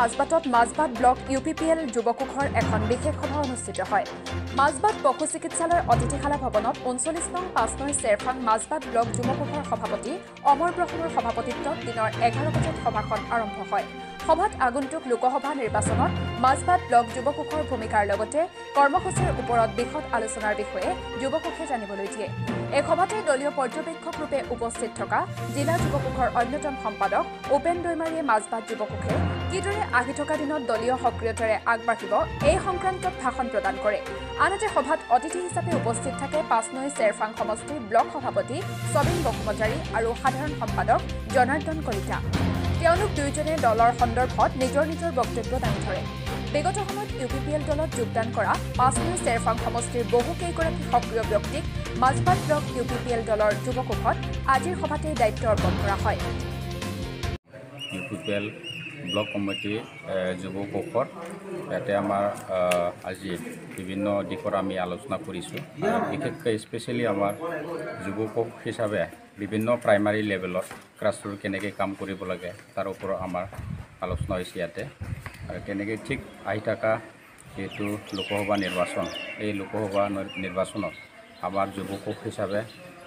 মাজবাটত Majbat block UPPL যুৱকোষৰ এখন বিশেষ সভা অনুষ্ঠিত হয়। মাজবাট পশু চিকিৎসালয়ৰ অতিথিশালা ভৱনত 39 নং 5 নং চেৰফাং মাজবাট ব্লক যুৱকোষৰ সভাপতি অমৰ ব্ৰহ্মৰ সভাপতিত্বত দিনৰ 11 বজাত সভাখন আৰম্ভ হয়। সভাত আগন্তুক লোকসভা নিৰ্বাচনত মাজবাট ব্লক যুৱকোষৰ ভূমিকাৰ লগতে কৰ্মসূচীৰ ওপৰত বিশদ আলোচনাৰ বিষয়ে যুৱকোষে জানিবলৈ দিয়ে। এই সভাতে দলীয় পৰ্যবেক্ষক ৰূপে উপস্থিত থকা জিলা যুৱকোষৰ অন্যতম সম্পাদক উপেন দৈমাৰীয়ে মাজবাট যুৱকোষে কিদৰে আহি থকা দিনত দলীয় সক্ৰিয়তাৰে আগবাঢ়িব এই সংক্ৰান্তত ভাষণ প্ৰদান কৰে। আনহাতে সভাত অতিথি হিচাপে উপস্থিত থাকে 5 নং চেৰফাং সমষ্টিৰ ব্লক সভাপতি সবিন বসুমতাৰী আৰু সাধাৰণ সম্পাদক জনাৰ্দন কলিতা। তেওঁলোক দুয়োজনে দলৰ সন্দৰ্ভত নিজৰ বক্তব্য দাঙি ধৰে। বিগত সময়ত UPPL দলত যোগদান কৰা 5 নং চেৰফাং সমষ্টিৰ বহুকেইগৰাকী সক্ৰিয় ব্যক্তিক মাজবাট ব্লক UPPL দলৰ যুৱকোষত আজিৰ সভাতে দায়িত্ব অৰ্পণ কৰা হয়। UPPL ব্লক কমিটি যুৱকোষৰ ইয়াতে আমাৰ আজি বিভিন্ন দিশৰ আমি আলোচনা কৰিছোঁ। বিশেষকৈ স্পেচিয়েলি আমাৰ যুৱকোষ হিচাপে বিভিন্ন প্ৰাইমাৰী লেভেলত ক্লাছৰুম কেনেকৈ কাম কৰিব লাগে তাৰ ওপৰত আমাৰ আলোচনা হৈছে ইয়াতে। আৰু তেনেকৈ ঠিক আহি থকা যিহেতু লোকসভা নিৰ্বাচন, এই লোকসভা নিৰ্বাচনত আমাৰ যুৱকোষ হিচাপে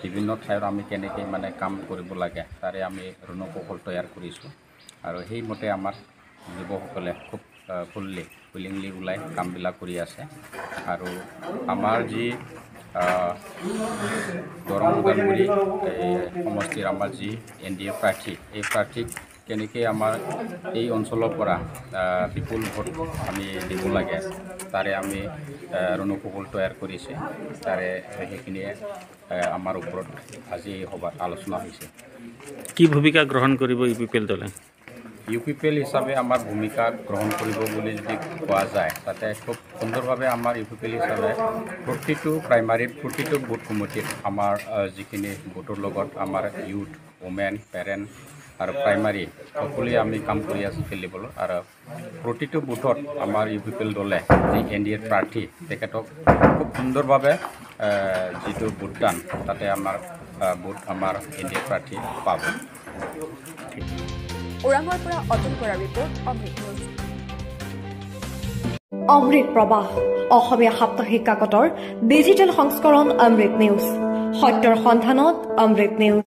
বিভিন্ন ঠাইত আমি কেনেকৈ কাম কৰিব লাগে তাৰে আমি ৰণকৌশল তৈয়াৰ কৰিছোঁ। আৰু সেইমতে আমাৰ যুৱকসকলে খুব উইলিংলি ওলাই কামবিলাক কৰি আছে। আৰু আমাৰ যি দৰং ওদালগুৰি সমষ্টিৰ আমাৰ যি NDA প্ৰাৰ্থী, এই প্ৰাৰ্থীক কেনেকৈ আমাৰ এই অঞ্চলৰ পৰা বিপুল ভোট আমি দিব লাগে তাৰে আমি ৰণকৌশল তৈয়াৰ কৰিছে। তাৰে সেইখিনিয়ে আমাৰ ওপৰত আজি এই সভাত আলোচনা হৈছে। কি ভূমিকা গ্ৰহণ কৰিব UPPL দলে? UPPL হিচাপে আমাৰ ভূমিকা গ্ৰহণ কৰিব বুলি যদি কোৱা যায়, তাতে খুব সুন্দৰভাৱে আমাৰ UPPL হিচাপে প্ৰতিটো প্ৰাইমাৰীত প্ৰতিটো বুথ কমিটিত আমাৰ যিখিনি বুথৰ লগত আমাৰ ইউথ, ওমেন, পেৰেণ্ট আৰু প্ৰাইমাৰী সকলোৱে আমি কাম কৰি আছোঁ ফিল্ড লেভেলত। আৰু প্ৰতিটো বুথত আমাৰ UPPL দলে যি NDA প্ৰাৰ্থী তেখেতক খুব সুন্দৰভাৱে যিটো ভোটদান তাতে আমাৰ ভোট আমাৰ NDA প্ৰাৰ্থী পাব। ওৰাঙৰ পৰা অতুল বৰাৰ ৰিপৰ্ট, অমৃত নিউজ। অমৃত প্ৰবাহ অসমীয়া সাপ্তাহিক কাকতৰ ডিজিটেল সংস্কৰণ অমৃত নিউজ, সত্যৰ সন্ধানত অমৃত নিউজ।